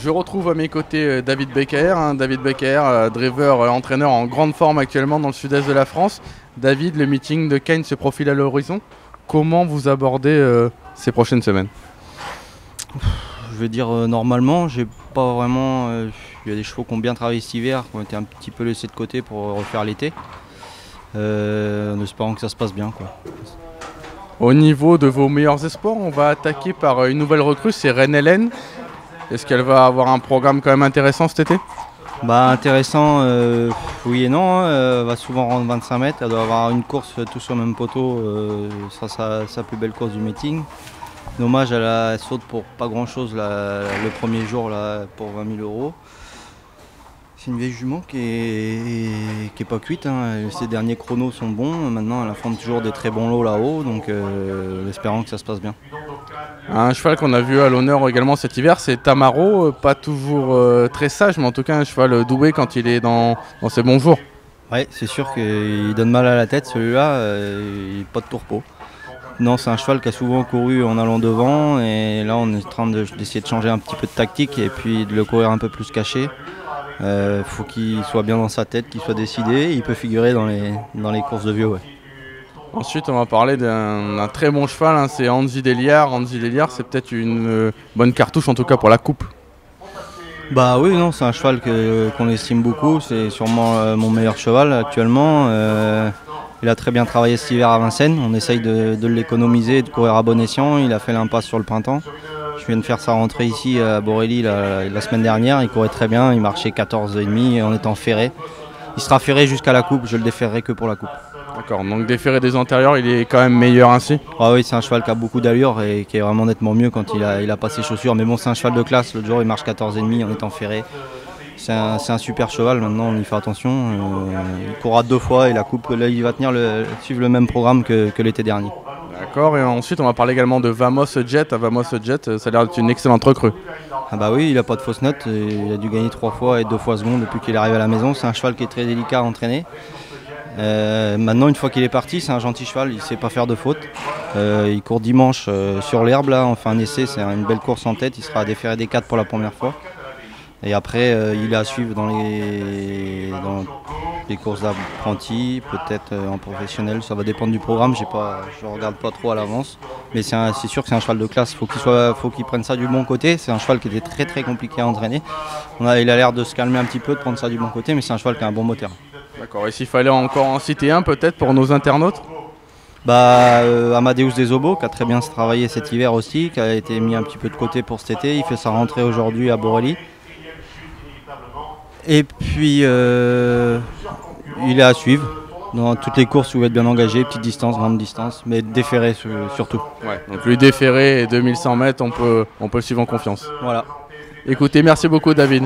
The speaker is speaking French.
Je retrouve à mes côtés David Becker, David Becker, driver, entraîneur en grande forme actuellement dans le sud-est de la France. David, le meeting de Cagnes se profile à l'horizon. Comment vous abordez ces prochaines semaines? Je vais dire normalement, j'ai pas vraiment. Il y a des chevaux qui ont bien travaillé cet hiver, qui ont été un petit peu laissés de côté pour refaire l'été. En espérant que ça se passe bien, quoi. Au niveau de vos meilleurs espoirs, on va attaquer par une nouvelle recrue, c'est Reine Hélène. Est-ce qu'elle va avoir un programme quand même intéressant cet été? Bah intéressant, oui et non, hein. Elle va souvent rendre 25 mètres, elle doit avoir une course tous sur le même poteau, sa plus belle course du meeting. Dommage, elle saute pour pas grand chose le premier jour là, pour 20 000 €. C'est une vieille jument qui est pas cuite, hein. Ses derniers chronos sont bons, maintenant elle affronte toujours des très bons lots là-haut, donc espérons que ça se passe bien. Un cheval qu'on a vu à l'honneur également cet hiver, c'est Tamaro, pas toujours très sage, mais en tout cas un cheval doué quand il est dans ses bons jours. Ouais, c'est sûr qu'il donne mal à la tête celui-là, il pas de tourpeau. Non, c'est un cheval qui a souvent couru en allant devant, et là on est en train d'essayer de changer un petit peu de tactique et puis de le courir un peu plus caché. Faut qu'il soit bien dans sa tête, qu'il soit décidé, il peut figurer dans les courses de vieux. Ouais. Ensuite, on va parler d'un très bon cheval, c'est Anzi Deliar. Anzi Deliar, c'est peut-être une bonne cartouche, en tout cas pour la coupe. Bah oui, non, c'est un cheval qu'on estime beaucoup, c'est sûrement mon meilleur cheval actuellement. Il a très bien travaillé cet hiver à Vincennes, on essaye de l'économiser et de courir à bon escient. Il a fait l'impasse sur le printemps. Je viens de faire sa rentrée ici à Borély la semaine dernière, il courait très bien, il marchait 14,5 en étant ferré. Il sera ferré jusqu'à la coupe, je le déferrerai que pour la coupe. D'accord, donc déferré des antérieurs, il est quand même meilleur ainsi? Ah oui, c'est un cheval qui a beaucoup d'allure et qui est vraiment nettement mieux quand il a pas ses chaussures. Mais bon, c'est un cheval de classe, l'autre jour il marche 14,5 en étant ferré. C'est un super cheval, maintenant on y fait attention. Il courra 2 fois et la coupe, là il va suivre le même programme que l'été dernier. D'accord, et ensuite on va parler également de Vamos Jet. Vamos Jet, ça a l'air d'être une excellente recrue. Ah bah oui, il n'a pas de fausse note, il a dû gagner 3 fois et 2 fois seconde depuis qu'il est arrivé à la maison. C'est un cheval qui est très délicat à entraîner. Maintenant, une fois qu'il est parti, c'est un gentil cheval, il ne sait pas faire de faute. Il court dimanche sur l'herbe, là, on fait un essai, c'est une belle course en tête, il sera déféré des 4 pour la première fois. Et après, il est à suivre dans les courses d'apprentis, peut-être en professionnel, ça va dépendre du programme, je ne regarde pas trop à l'avance. Mais c'est sûr que c'est un cheval de classe, faut qu'il prenne ça du bon côté. C'est un cheval qui était très très compliqué à entraîner. Il a l'air de se calmer un petit peu, de prendre ça du bon côté, mais c'est un cheval qui a un bon moteur. D'accord, et s'il fallait encore en citer un peut-être pour nos internautes? Amadeus Desobo qui a très bien travaillé cet hiver aussi, qui a été mis un petit peu de côté pour cet été, il fait sa rentrée aujourd'hui à Borély. Et puis il est à suivre dans toutes les courses où il va être bien engagé, petite distance, grande distance, mais déféré surtout. Ouais, donc lui déféré et 2100 mètres, on peut le suivre en confiance. Voilà. Écoutez, merci beaucoup David.